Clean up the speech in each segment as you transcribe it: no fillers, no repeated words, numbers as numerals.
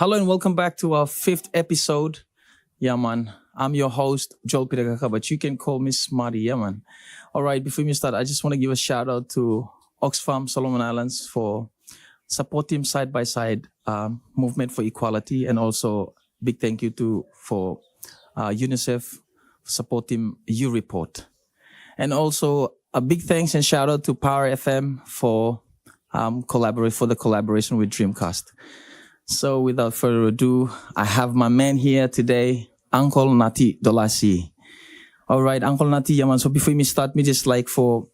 Hello and welcome back to our 5th episode. Yeah, man. I'm your host, Joel Piragaka, but you can call me Smarty. Yeah, man. All right, before we start, I just want to give a shout out to Oxfam, Solomon Islands for supporting Side by Side movement for equality, and also big thank you for UNICEF for supporting U Report. And also a big thanks and shout out to Paoa FM for the collaboration with Dreamcast. So without further ado, I have my man here today, Uncle Nati Dolasi. All right, Uncle Nati, yaman. So before we start, me just like for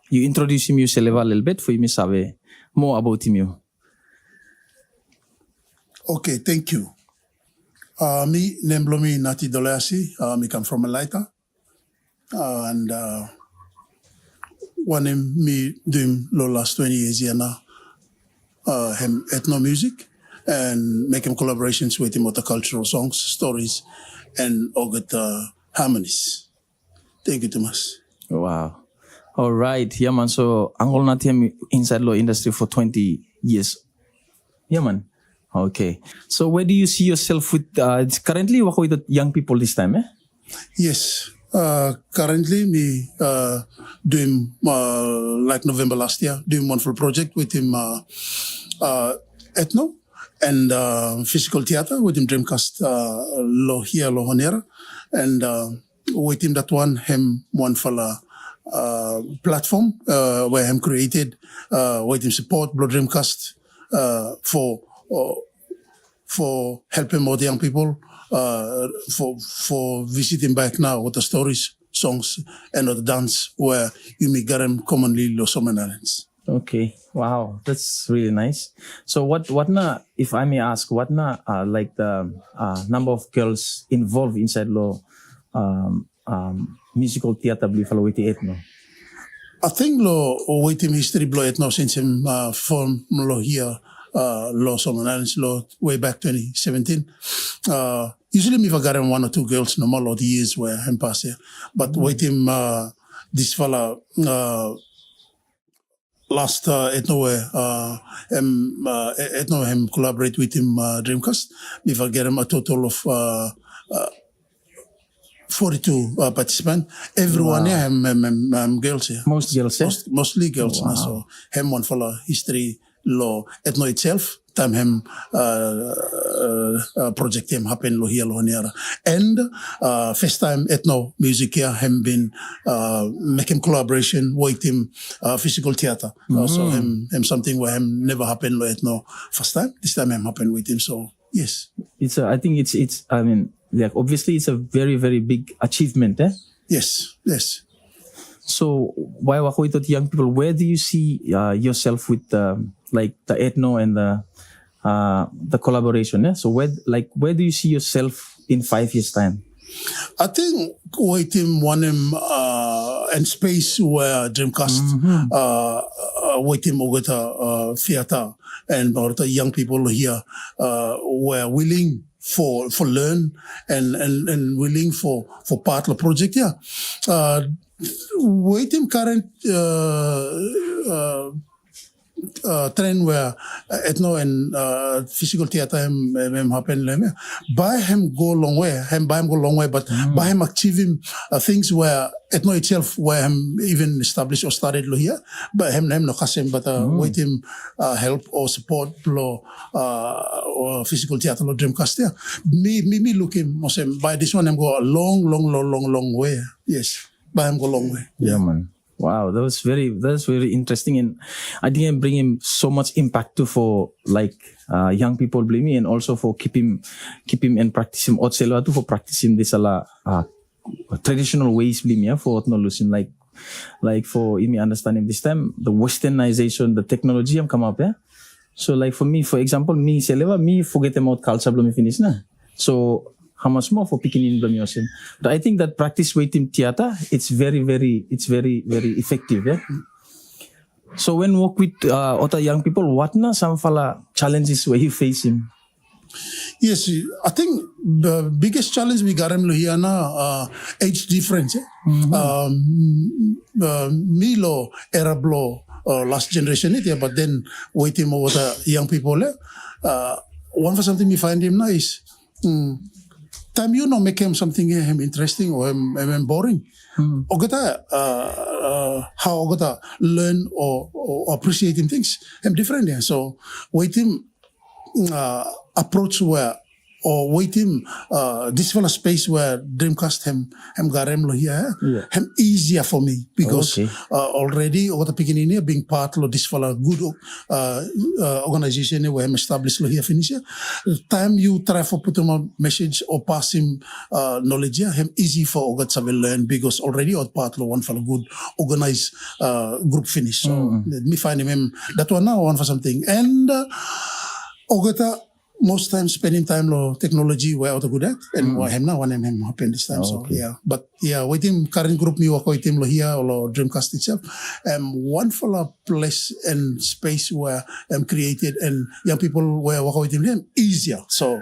you introduce him yourself a little bit for me sabe more about him. Okay, thank you. Me name me Nati Dolasi. Me come from Malaita, and one name me doing the last 20 years here now. Him ethno music and making collaborations with him multicultural songs, stories, and all good harmonies. Thank you, Thomas. Wow. All right. Yeah, man. So, Uncle Nati inside law industry for 20 years. Yeah, man. Okay. So, where do you see yourself with, currently work with the young people this time, eh? Yes. Currently, me doing, like November last year, doing one full project with him, ethno and physical theater with him Dreamcast lo here lo honera, and with him that one for platform where him created with him support Blood Dreamcast for helping more young people for visiting back now with the stories, songs, and the dance where you may get them commonly lo Solomon Islands. Okay. Wow. That's really nice. So what na, if I may ask, what na like the number of girls involved inside law musical theater bli follow with the ethno? I think lo with him history blow ethno since him form lo here law Solomon Islands law way back 2017. Usually me forgot him one or two girls no more the years where him pass here. But with him this fella last ethno him collaborate with him Dreamcast. We forget him a total of 42 participants. Everyone here him girls here. Most girls, eh? Mostly girls. Wow. So him one follow history law ethno itself. Time him project him happen lo here lo near. And first time ethno music here him been making collaboration with him physical theater. So him something where him never happened lo ethno first time. This time him happened with him. So yes. I think it's I mean, like obviously it's a very, very big achievement, eh? Yes. So why work with the young people? Where do you see yourself with like the ethno and the collaboration? Eh? So where do you see yourself in 5 years' time? I think with him one and space where Dreamcast with him with theater and or the young people here were willing for learn and willing for part of the project. Yeah. With him current trend where ethno and physical theater him happen by him go long way, but by him achieving things where ethno itself where him even established or started lo here, but him no kasim, but with him help or support lo or physical theater lo Dreamcast. Yeah. Me looking by this one him go a long way. Yes. By him go long way. Yeah, man. Wow, that's very interesting, and I think I'm bringing so much impact to for like young people, believe me, and also for keep him and practice him outside for practicing this traditional ways, believe me, for not losing like for me understanding this time the westernization, the technology come up, yeah. So like for me, for example, me forget about culture, believe me, finish na. So how much more for picking in Blumiosin. But I think that practice with him theater, it's very effective. Yeah? So when work with other young people, what na some fala challenges where you face him? Yes, I think the biggest challenge we got him here now age difference. Milo Arab law last generation, but then with him over the young people. one for something me find him nice. Time you know make him something him interesting or him boring. Ogata how ogata learn or appreciate him things. Him different yeah. So wait him approach where or wait him this fella space where Dreamcast him garem lo here him easier for me because already ogata picking in here being part of this fella good organization where him established lo here finish here. Time you try for put him a message or pass him knowledge here him easy for ogata will learn because already or part of one fella good organized group finish. So let me find him that one now one for something and ogata most times spending time lo technology where out good at and him now one him happen this time so yeah but yeah with him current group me work with him lo here or Dreamcast itself one full of place and space where created and young people where work with him easier so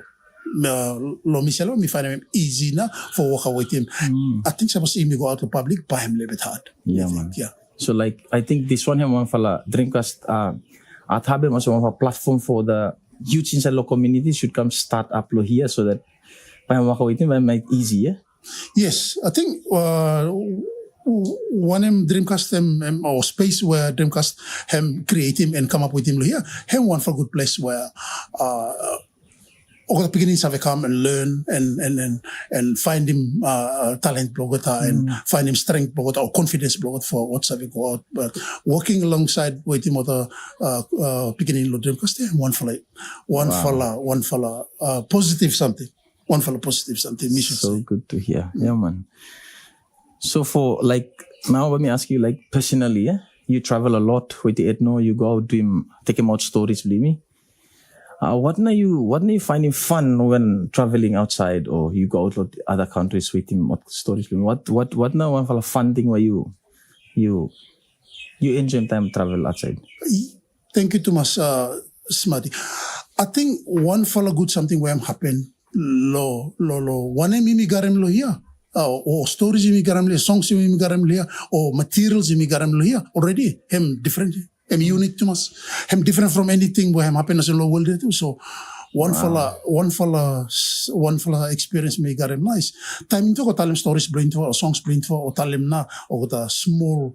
lo miselo me find him easy na for work with him. I think supposed to me go out to public buy him a little bit hard man. So like I think this one him one fella Dreamcast at have him also one platform for the youth inside local community should come start up here so that by make easy, yeah? Yes, I think one Dreamcast or space where Dreamcast create him and come up with him here, him one for good place where all the beginnings have come and learn and find him talent blogger and find him strength blogger or confidence blogger for what's having go out. But working alongside with him other beginning Dreamcast, one fella positive something. One fella positive something. So good to hear. Yeah man. So for like now let me ask you like personally, you travel a lot with the ethno, you go out take him out stories, believe me. What are you finding fun when traveling outside or you go out to other countries with him? What stories? What now one for a fun thing where you enjoy time travel outside? Thank you too much, Smarty. I think one for a good something where I'm happen. One imi garem lo here. Or stories imi garem lo, songs imi garem lo here, or materials imi garem lo here. Already him different. I'm unique to us. I'm different from anything where I'm happiness in the world too. So one fella experience me got him nice. Time into go tell him stories blind for or songs blind for or tell him na or the small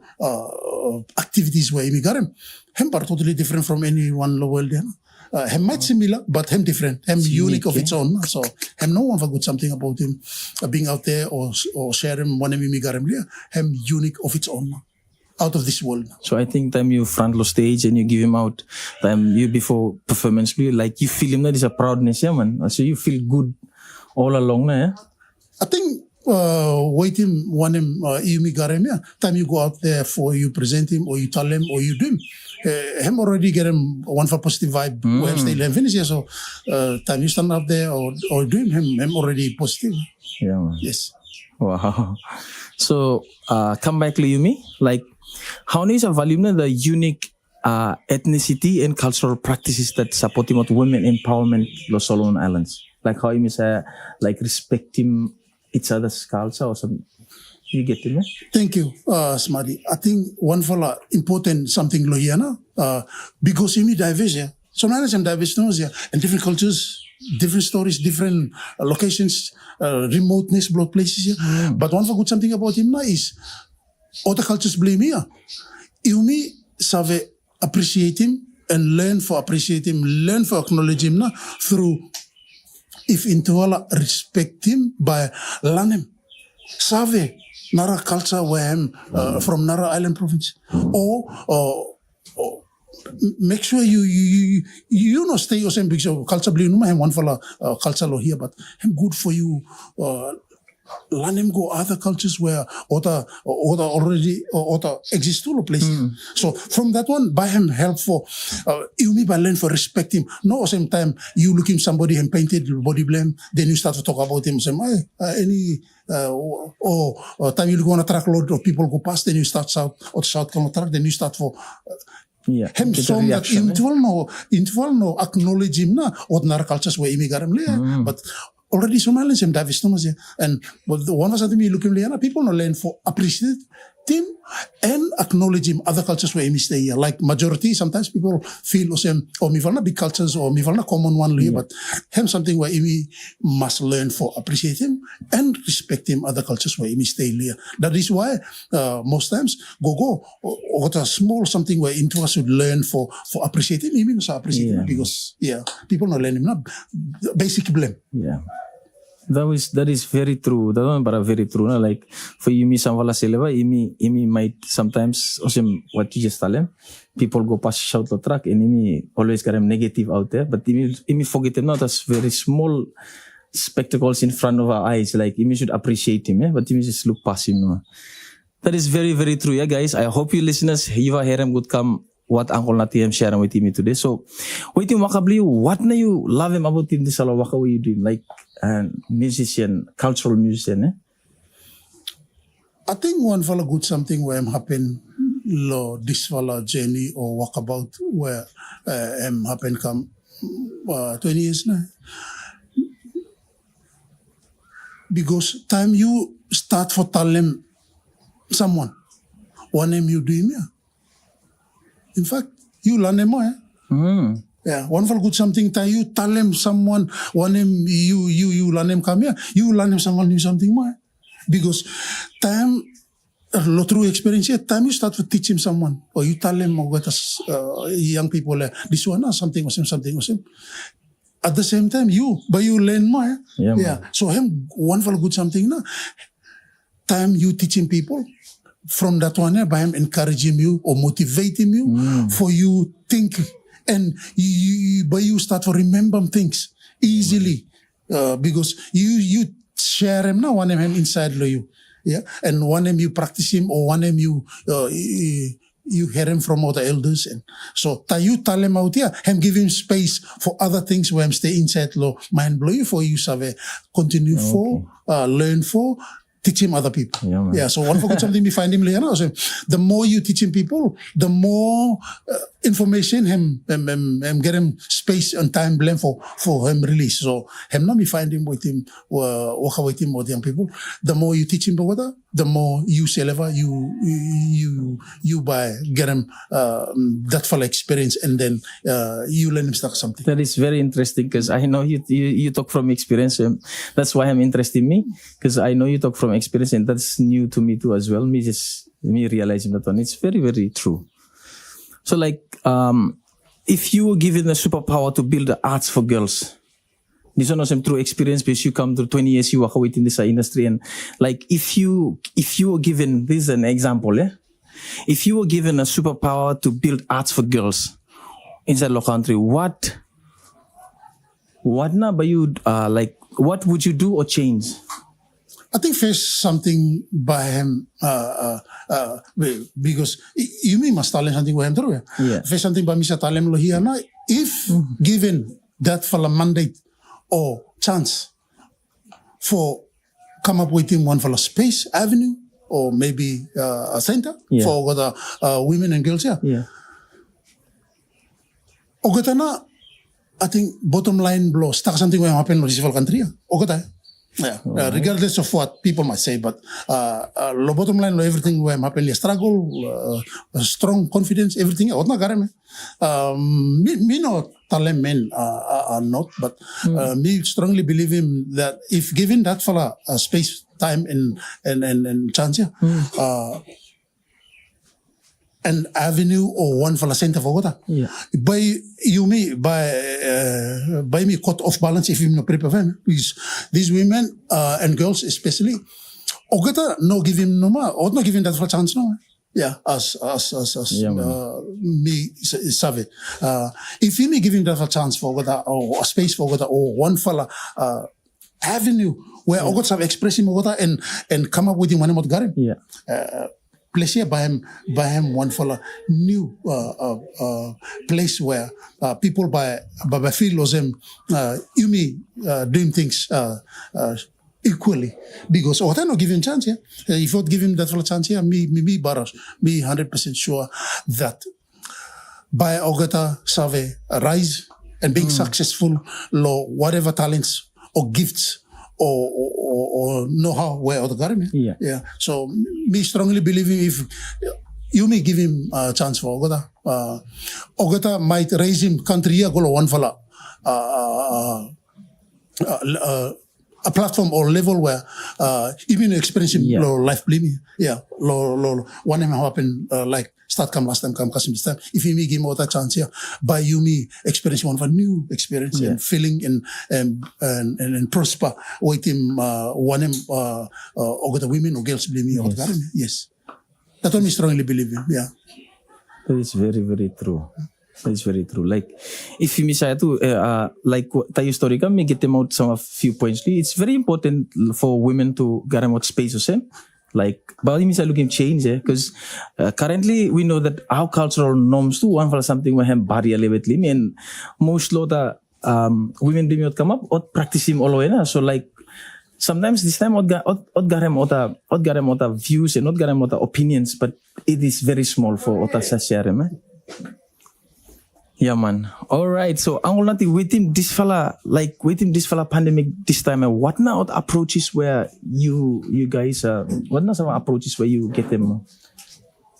activities where he got him. Him are totally different from anyone in the world. Him might similar, but him different. Him unique of its own. So him no one for good something about him being out there or share him one me got him. Him unique of its own. Out of this world. So I think time you front lo stage and you give him out, time you before performance, like you feel him that is a proudness, yeah man. So you feel good all along, yeah. I think waiting one him you got him, yeah. Time you go out there for you present him or you tell him or you do him. Him already get him one for positive vibe where stay and finish. Yeah. So time you stand up there or do him already positive. Yeah man. Yes. Wow. So come back to Yumi, like how is a value the unique ethnicity and cultural practices that supporting women empowerment Los Solomon Islands? Like how you say like respecting each other's culture or something. You get it, man? Thank you, Smarty. I think one for important something lohiana because you need diverse, yeah. Sometimes I'm diverse and different cultures, different stories, different locations, remoteness, blood places. Yeah. But one for good something about him now is other cultures blame here. You me save appreciate him and learn for appreciate him, learn for acknowledge him now through if intuala respect him by learn him. Save Nara culture where I'm from Nara Island province or make sure you know stay your same because culture blame no one for culture lo here but I'm good for you learn him go other cultures where other already other exist to places. So from that one buy him help for you me by learn for respect him. No same time you look him somebody and painted body blame then you start to talk about him say any time you go on a truckload of people go past then you start shout on a truck then you start for him song that intual no acknowledge him na ordinary cultures where immigrant but already Somalians and Davis Thomas and one was at me looking people no learn for appreciate him and acknowledge him other cultures where he stay here. Like majority, sometimes people feel mi valna big cultures or mi valna common one here, but him something where he must learn for appreciate him and respect him other cultures where he stay here. That is why most times go or a small something where into us should learn for appreciate him. He means appreciate him because people not learn him not basic blame. Yeah. That is very true. That one but very true. No? Like for you, me some seleva, imi might sometimes what you just tell him. People go past shout the track and imi always got him negative out there. But imi forget him not as very small spectacles in front of our eyes. Like imi should appreciate him, but imi just look past him. No? That is very, very true. Yeah, guys. I hope you listeners, you hear him good come. What Uncle Natiem sharing with me today. So, wait him wakabli, what na you love him about him this waka what you doing? Like musician, cultural musician, eh? I think one fella good something where I'm happen lo this fella journey or walkabout where I'm happen come 20 years now. Because time you start for talem someone, one name you do him, yeah. In fact, you learn them more. Yeah, one for good something. You tell them someone, one name you learn them come here. You learn them someone new something more. Because time, through experience, time you start to teach him someone, or you tell them, or get us young people, this one something was him. At the same time, you learn more. Yeah. So him one for good something. No, time you teaching people. From that one, by him encouraging you or motivating you for you think and you start to remember things easily because you share him now one him inside you, yeah, and one him you practice him or one him you hear him from other elders and so you tell him out here him give him space for other things where him stay inside lo mind blow you for you save continue for learn for. Teach him other people. Yeah, so one forget something we find him later. So the more you teach him people, the more information him get him space and time blame for him release. So him now we find him with him walk with him with young people. The more you teach him about the more you self you by get him that full experience and then you learn him start something. That is very interesting because I know you talk from experience. That's why I'm interested in me because I know you talk from experience and that's new to me too as well. Me realizing that one. It's very, very true. So like, if you were given the superpower to build the arts for girls, this one was through experience because you come through 20 years, you work in this industry and like, if you were given, this is an example, if you were given a superpower to build arts for girls inside the country, what now, but you, like, what would you do or change? I think first something by him, because you mean must tell him something by him through. Yeah. First something by Mr. Talem lo here now. If given that for a mandate or chance for come up with him one for a space avenue or maybe a center for the women and girls here. Yeah. Ogatana, I think bottom line blow start something will happen in the country. Ogata. Yeah, regardless of what people might say, but the bottom line, everything will happen. Struggle, strong confidence, everything. Me no talent men are not, but me strongly believe him that if given that fella space, time, and chance, an avenue or one for the center for water. Yeah. By me cut off balance if you no prepare them. Because these women and girls especially, Ogata no give him no more, or not giving that for chance no. Yeah, as me savvy. If you me giving that for chance for Ogata or a space for Ogata or one fella avenue where Ogata have express him Ogata and come up with him one more garim. Yeah. Place here by him one for new place where people by feel as him you me doing things equally because I not give him chance here. If you give him that for a chance here, me 100% sure that by Ogata Save rise and being successful, whatever talents or gifts or or know how where other garden. Yeah. So me strongly believing if you may give him a chance for Ogata might raise him country go one fella a platform or level where even experiencing life blaming. One time happen like start come last time come custom this time. If you may give more a chance here, by you me experience one of a new experience and feeling and prosper. Wait him one him or the women or girls blaming or yes. That's what I strongly believe in. Yeah. That is very, very true. That is very true. Like, if you miss like tayo story ka, may get them out some few points. It's very important for women to get them out spaces. Like, but you miss looking change, because currently we know that our cultural norms too, one for something we have barrier level, and most lot women do not come up or practice him all the way. So like, sometimes this time not garem ota views and not garem ota opinions, but it is very small for ota sasharem. Yeah, man. All right. So, angol natin within this fella pandemic this time. What now approaches where you guys what now some approaches where you get them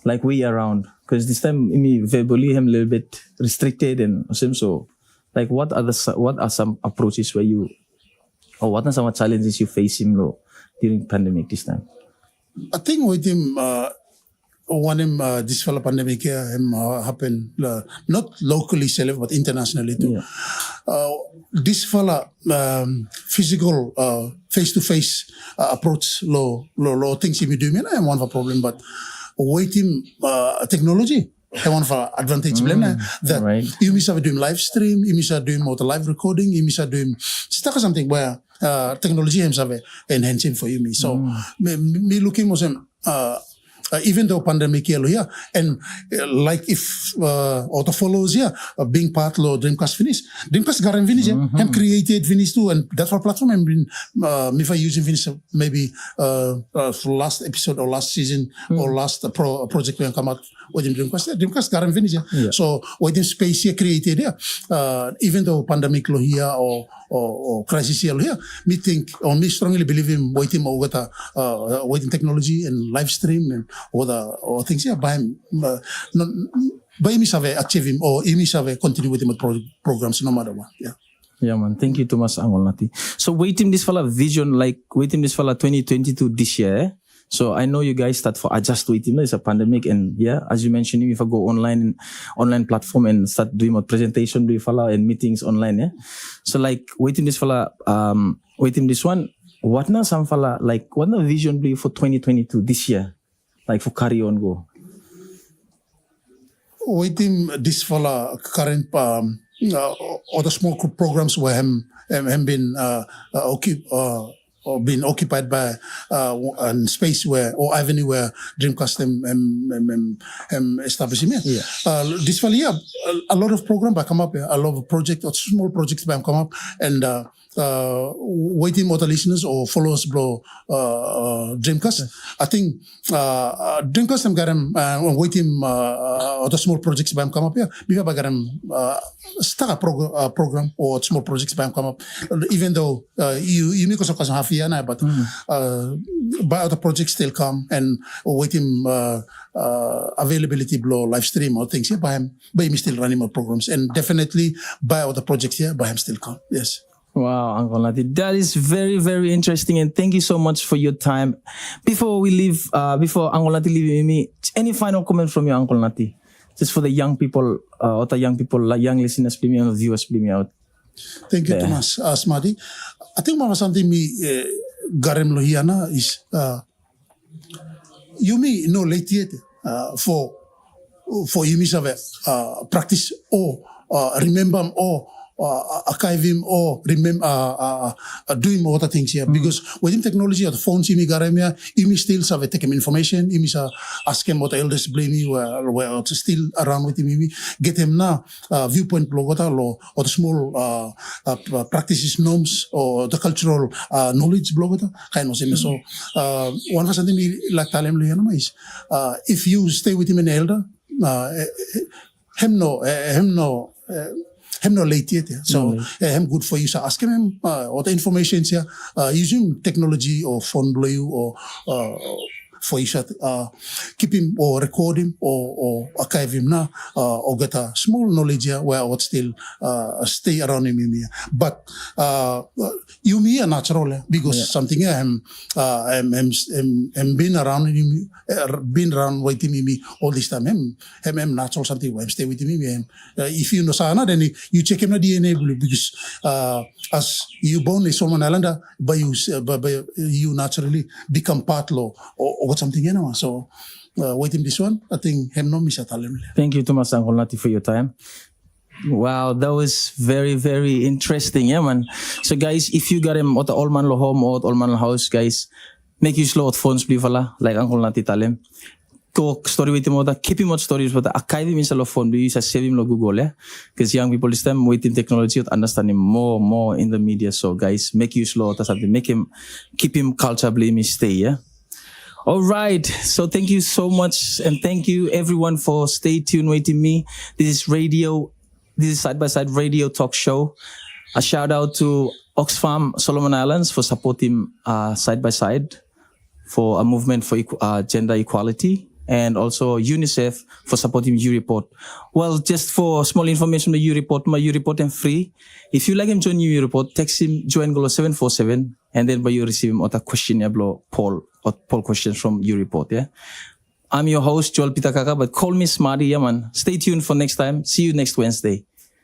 like way around? Because this time me verbally I'm a little bit restricted and so like what are some approaches where you or what are some challenges you face him during pandemic this time? I think with him one him this fella pandemic here happened not locally self but internationally too. This fella physical face to face approach low things he be doing. I am one of a problem, but with him technology. I want for advantage that right. You miss doing live stream, you miss doing more live recording, you miss doing something where technology himself enhancing for you. So me looking was even though pandemic here and like if auto follows here being part of Dreamcast finish garan finish him created finish too, and that's our platform and been me for using finish maybe for last episode or last season or last project when come out with Dreamcast garan finish so with the space here created here even though pandemic here or crisis here me think or me strongly believe in waiting waiting technology and live stream and or things by him by me have achieve him or me have continue with him programs no matter what. Yeah, man. Thank you, Thomas Angol Nati. So waiting this fella vision, like waiting this fella 2022 this year. So I know you guys start for adjust waiting. It's a pandemic, and as you mentioned, if I go online platform and start doing more presentation with fella and meetings online. So like waiting this fella, waiting this one. What now some fella like what now vision be for 2022 this year, like for carry on go. Waiting this fella current or the small group programs where him been or been occupied by a space where or avenue where Dreamcast establishing here. This fall here, a lot of program by come up here, a lot of project or small projects by come up and waiting more listeners or followers below Dreamcast. I think Dreamcast I'm got him waiting other small projects by come up here. Before I got him start a program or small projects by come up. Even though you make us half year now, but by other projects still come and waiting availability below live stream or things here by him still running more programs and definitely by other projects here by him still come. Yes. Wow, Uncle Nati. That is very, very interesting. And thank you so much for your time. Before we leave, before Uncle Nati leave me, any final comment from you, Uncle Nati? Just for the young people, or the young people, like young listeners, please me out, viewers, please me out. Thank you, Thomas. Smadi. I think mama something me garem lohiana is you may know late yet for you miss have practice or remember or archive him or remember doing more other things here because within technology the phones you may still have take him information you may ask him what the elders blame you where still around with him get him now viewpoint blog or the small practices norms or the cultural knowledge blog kind of thing. So one of something like tell him is if you stay with him an elder him no hem no late yet. Yeah. So hem good for you. So ask him what the information is using technology or phone blue or for you keep him or record him or archive him now or get a small knowledge here where I would still stay around him here. But you me a natural because something I'm been around him, been around with him all this time. Him natural something where I'm stay with him. If you know sana, then you check him the DNA because as you born in Solomon Island, by you naturally become part law or something, you know. So, waiting this one, I think him no miss at all. Thank you, Thomas Uncle Nati, for your time. Wow, that was very, very interesting, yeah, man. So, guys, if you got him at the old man home or at old man house, guys, make you slow at phones, please, like Uncle Nati talem. Go story with him or keep him on stories, but I can't even sell a phone, but you save him on Google, yeah? Because young people this time waiting technology to understand him more in the media. So, guys, make you slow at something, keep him culturally stay, yeah? All right. So thank you so much. And thank you everyone for stay tuned waiting me. This is Side by Side Radio Talk Show. A shout out to Oxfam Solomon Islands for supporting Side by Side for a movement for gender equality. And also UNICEF for supporting U-Report. Well, just for small information, the U-Report, my U-Report is free. If you like him join U-Report, text him, join Golo 747, and then by you receive him a question, poll questions from U-Report, yeah? I'm your host, Joel Pitakaka, but call me Smarty, yeah, man. Stay tuned for next time. See you next Wednesday.